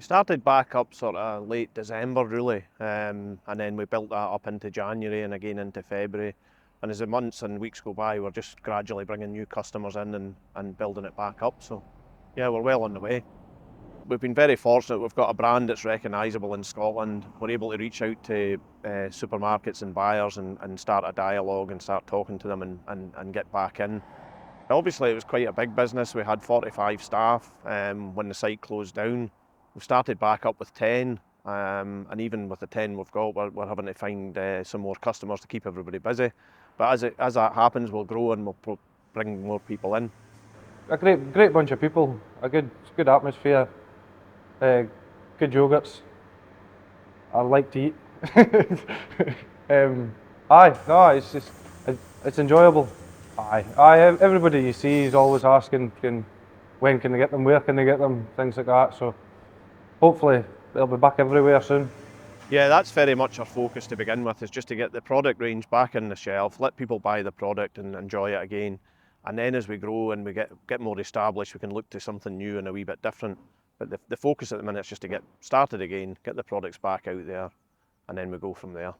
Started back up sort of late December really, and then we built that up into January and again into February. And as the months and weeks go by, we're just gradually bringing new customers in and building it back up. So yeah, we're well on the way. We've been very fortunate. We've got a brand that's recognisable in Scotland. We're able to reach out to supermarkets and buyers and start a dialogue and start talking to them and get back in. Obviously, it was quite a big business. We had 45 staff when the site closed down. We've started back up with 10, and even with the 10 we've got, we're having to find some more customers to keep everybody busy. But as that happens, we'll grow and we'll bring more people in. A great bunch of people, a good atmosphere, good yogurts. I like to eat. It's enjoyable. Everybody you see is always asking, when can they get them, where can they get them, things like that. So hopefully they'll be back everywhere soon. Yeah, that's very much our focus to begin with, is just to get the product range back on the shelf, let people buy the product and enjoy it again. And then as we grow and we get more established, we can look to something new and a wee bit different. But the focus at the minute is just to get started again, get the products back out there, and then we go from there.